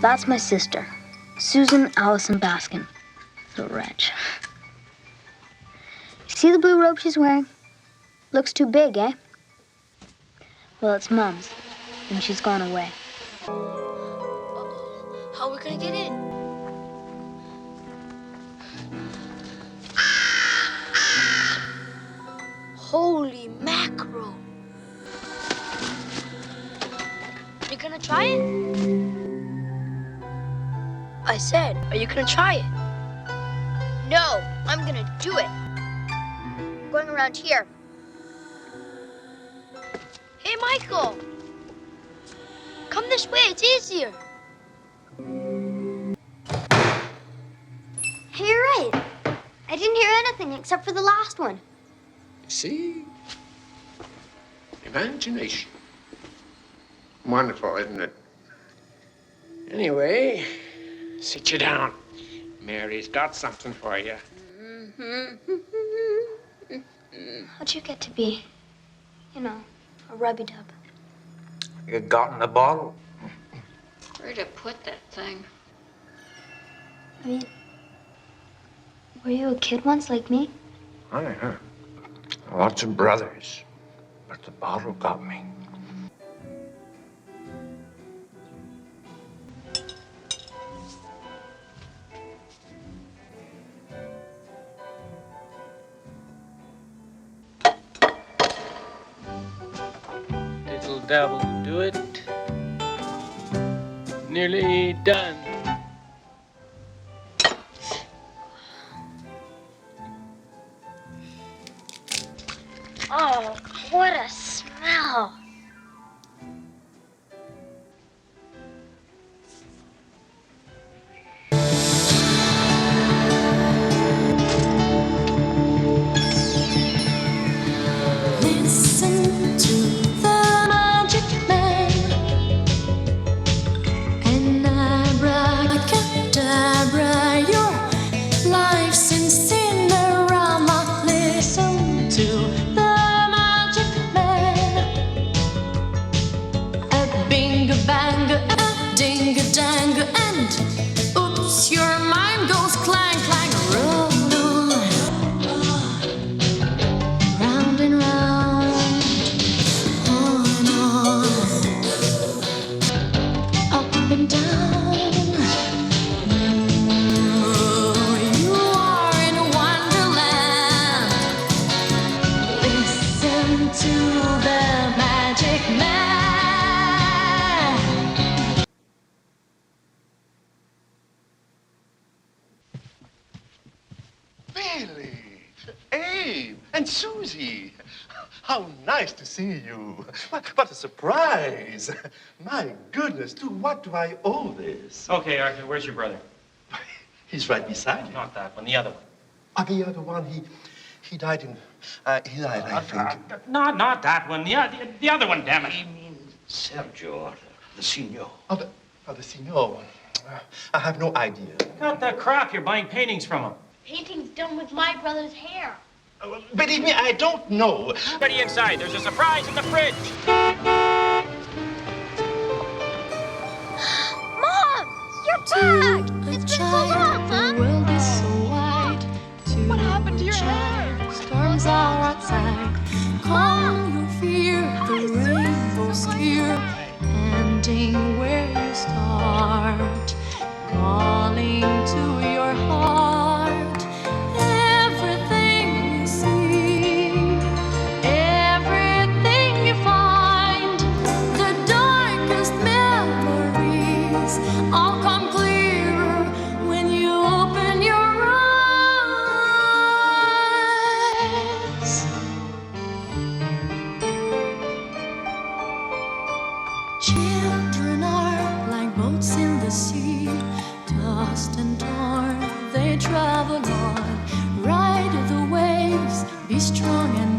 That's my sister, Susan Allison Baskin. The wretch. See the blue robe she's wearing? Looks too big, eh? Well, it's Mom's, and she's gone away. How are we gonna get in? Holy mackerel. You gonna try it? I said, are you gonna try it? No, I'm gonna do it. Going around here. Hey, Michael. Come this way, it's easier. Hey, you're right. I didn't hear anything except for the last one. See? Imagination. Wonderful, isn't it? Anyway, sit you down. Mary's got something for you. How'd you get to be, a rubby-dub? You got in the bottle? Where'd you put that thing? I mean, were you a kid once like me? I have. Lots of brothers. But the bottle got me. Little devil, do it. Nearly done. Oh, what a smell. Listen to the magic man, and abracadabra, your life's in Cinderella. Listen to the magic man, a bing-a-bang, a ding-a-dang, and oops, your mind goes clang, clang, roll on, round and round, on, up and down. You are in a wonderland. Listen to the magic man. Billy, Abe, and Susie. How nice to see you. What a surprise. My goodness, to what do I owe this? Okay, Arthur, where's your brother? He's right beside you. Not that one, the other one. The other one, he died in, he died, I think. Not that one, the other one, damn it. Sergio, the senior. The signor. I have no idea. Got the crap, you're buying paintings from him. Painting's done with my brother's hair. Believe me, I don't know. Everybody inside, there's a surprise in the fridge. Mom, you're back. It's been so long, The Mom. world is so wide. What happened to your hair? Storms are outside. Calm your fear. The rainbow's here. Ending where you start. Calling to your heart. Everything you see. Everything you find. The darkest memories all come clearer when you open your eyes. Children are like boats in the sea, tossed and torn, they travel on. Ride the waves, be strong and